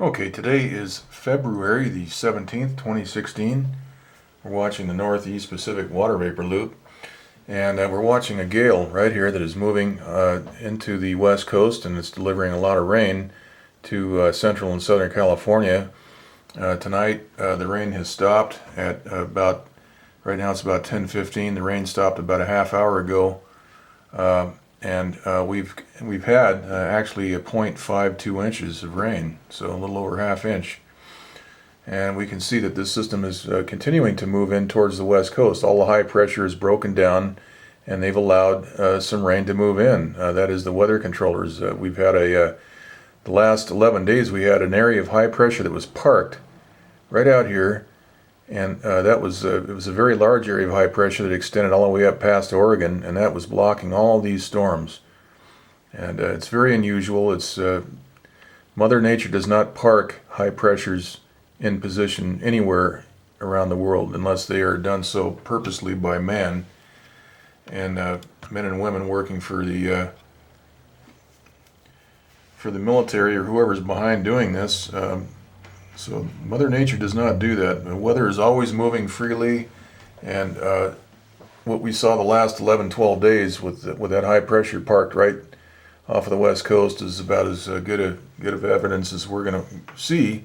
Okay, today is February the 17th, 2016. We're watching the Northeast Pacific Water Vapor Loop, and we're watching a gale right here that is moving into the west coast, and it's delivering a lot of rain to central and southern California. Tonight, the rain has stopped at right now it's about 10:15. The rain stopped about a half hour ago. And we've had actually a 0.52 inches of rain, so a little over half inch. And we can see that this system is continuing to move in towards the west coast. All the high pressure is broken down, and they've allowed some rain to move in. That is the weather controllers. We've had the last 11 days we had an area of high pressure that was parked right out here. And it was a very large area of high pressure that extended all the way up past Oregon, and that was blocking all these storms. And it's very unusual. It's Mother Nature does not park high pressures in position anywhere around the world unless they are done so purposely by man and men and women working for the military or whoever's behind doing this. So Mother Nature does not do that. The weather is always moving freely, and what we saw the last 11, 12 days with that high pressure parked right off of the west coast is about as good of evidence as we're going to see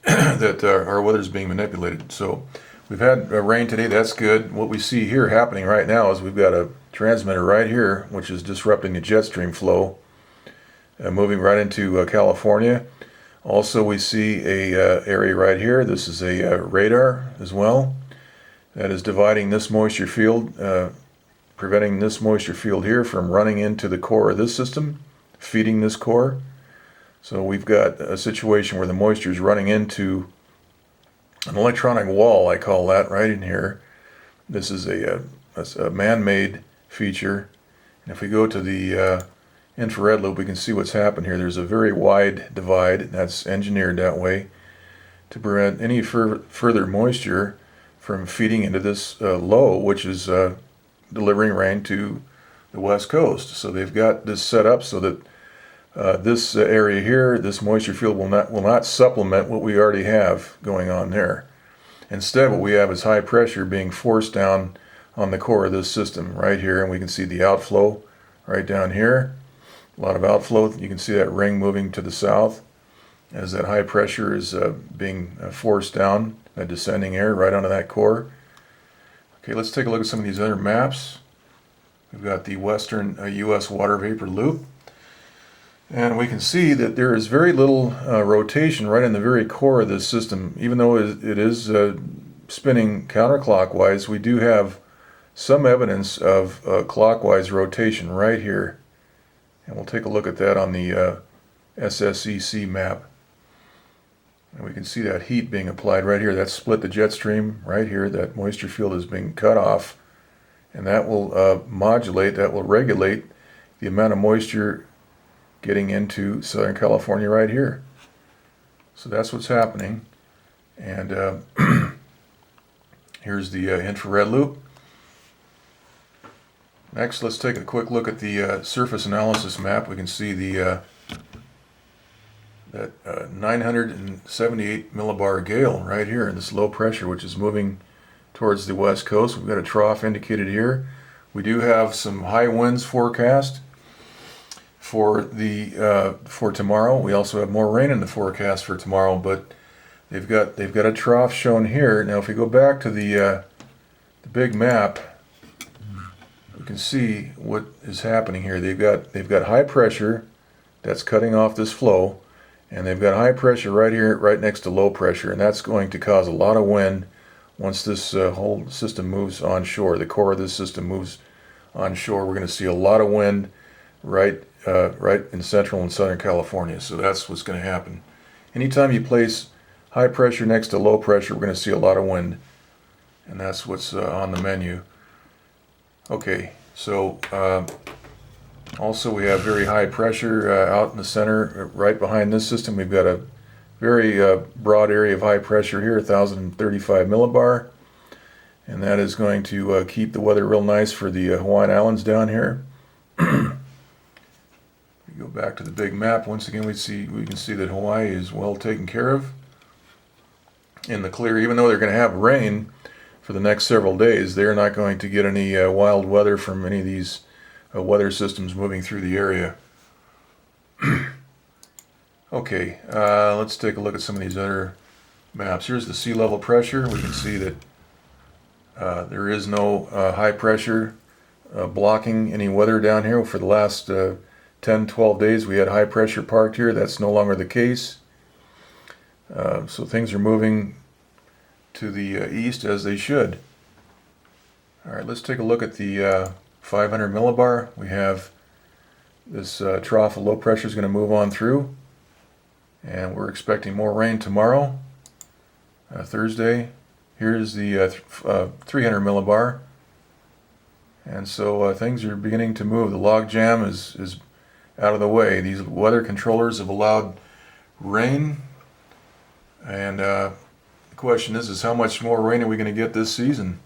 that our weather is being manipulated. So we've had rain today. That's good. What we see here happening right now is we've got a transmitter right here, which is disrupting the jet stream flow, moving right into California. Also, we see a area right here. This is a radar as well that is dividing this moisture field, preventing this moisture field here from running into the core of this system, feeding this core. So we've got a situation where the moisture is running into an electronic wall, I call that, right in here. This is a man-made feature. And if we go to the infrared loop, we can see what's happened here. There's a very wide divide that's engineered that way to prevent any further moisture from feeding into this low, which is delivering rain to the west coast. So they've got this set up so that this area here, this moisture field will not supplement what we already have going on there. Instead, what we have is high pressure being forced down on the core of this system right here, and we can see the outflow right down here. A lot of outflow. You can see that ring moving to the south as that high pressure is being forced down, that descending air right onto that core. Okay, let's take a look at some of these other maps. We've got the western U.S. water vapor loop. And we can see that there is very little rotation right in the very core of this system. Even though it is spinning counterclockwise, we do have some evidence of clockwise rotation right here. And we'll take a look at that on the SSEC map. And we can see that heat being applied right here. That split the jet stream right here. That moisture field is being cut off. And that will modulate, that will regulate the amount of moisture getting into Southern California right here. So that's what's happening. And here's the infrared loop. Next, let's take a quick look at the surface analysis map. We can see that 978 millibar gale right here, this low pressure, which is moving towards the west coast. We've got a trough indicated here. We do have some high winds forecast for tomorrow. We also have more rain in the forecast for tomorrow, but they've got a trough shown here. Now, if we go back to the big map, you can see what is happening here. They've got high pressure that's cutting off this flow, and they've got high pressure right here, right next to low pressure, and that's going to cause a lot of wind once this whole system moves onshore. The core of this system moves onshore. We're going to see a lot of wind right in central and southern California. So that's what's going to happen. Anytime you place high pressure next to low pressure, we're going to see a lot of wind, and that's what's on the menu. Okay, so also we have very high pressure out in the center, right behind this system. We've got a very broad area of high pressure here, 1,035 millibar, and that is going to keep the weather real nice for the Hawaiian Islands down here. We Go back to the big map. Once again, we can see that Hawaii is well taken care of in the clear. Even though they're going to have rain for the next several days, they're not going to get any wild weather from any of these weather systems moving through the area. Okay, let's take a look at some of these other maps. Here's the sea level pressure. We can see that there is no high pressure blocking any weather down here. For the last 10-12 days we had high pressure parked here. That's no longer the case. So things are moving to the east as they should. Alright, let's take a look at the 500 millibar. We have this trough of low pressure is going to move on through, and we're expecting more rain tomorrow, Thursday. Here's the 300 millibar, and so things are beginning to move. The log jam is out of the way. These weather controllers have allowed rain, and the question is how much more rain are we going to get this season?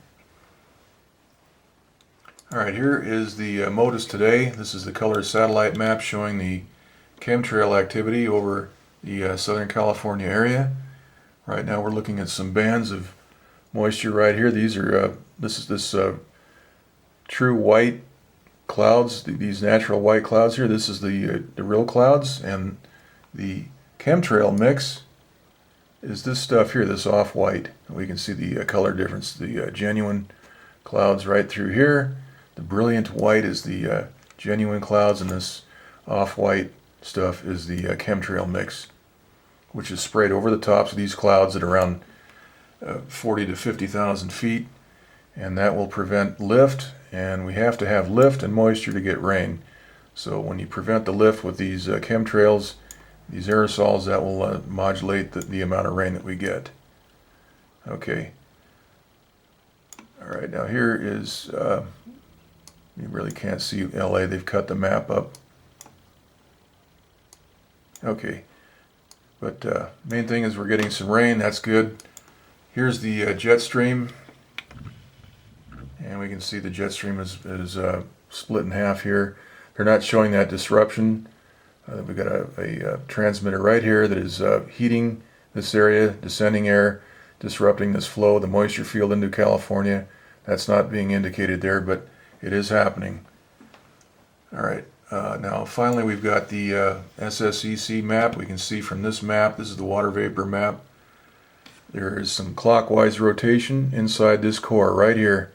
Alright, here is the MODIS today. This is the color satellite map showing the chemtrail activity over the Southern California area. Right now we're looking at some bands of moisture right here. These are this is true white clouds, these natural white clouds here. This is the real clouds, and the chemtrail mix is this stuff here, this off-white. We can see the color difference. The genuine clouds right through here. The brilliant white is the genuine clouds, and this off-white stuff is the chemtrail mix, which is sprayed over the tops of these clouds at around 40 to 50,000 feet, and that will prevent lift, and we have to have lift and moisture to get rain. So when you prevent the lift with these chemtrails, these aerosols, that will modulate the amount of rain that we get. Okay. Alright, now here is, you really can't see LA, they've cut the map up. Okay, but main thing is we're getting some rain, that's good. Here's the jet stream, and we can see the jet stream is split in half here. They're not showing that disruption. We've got a transmitter right here that is heating this area, descending air, disrupting this flow, the moisture field into California. That's not being indicated there, but it is happening. Alright, now finally we've got the SSEC map. We can see from this map, this is the water vapor map, there is some clockwise rotation inside this core right here,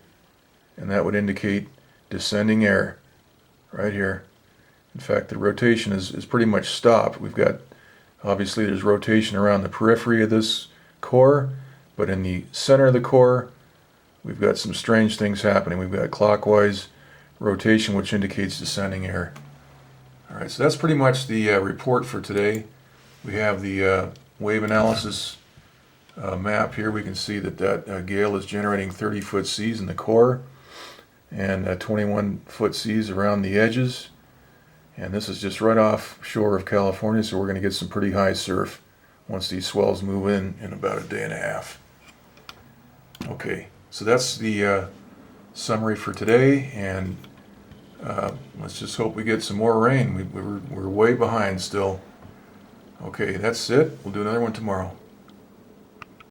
and that would indicate descending air right here. In fact, the rotation is pretty much stopped. We've got, obviously there's rotation around the periphery of this core, but in the center of the core we've got some strange things happening. We've got clockwise rotation, which indicates descending air. Alright, so that's pretty much the report for today. We have the wave analysis map here. We can see that gale is generating 30-foot seas in the core and 21-foot seas around the edges. And this is just right offshore of California, so we're going to get some pretty high surf once these swells move in about a day and a half. Okay, so that's the summary for today, and let's just hope we get some more rain. We're way behind still. Okay, that's it. We'll do another one tomorrow.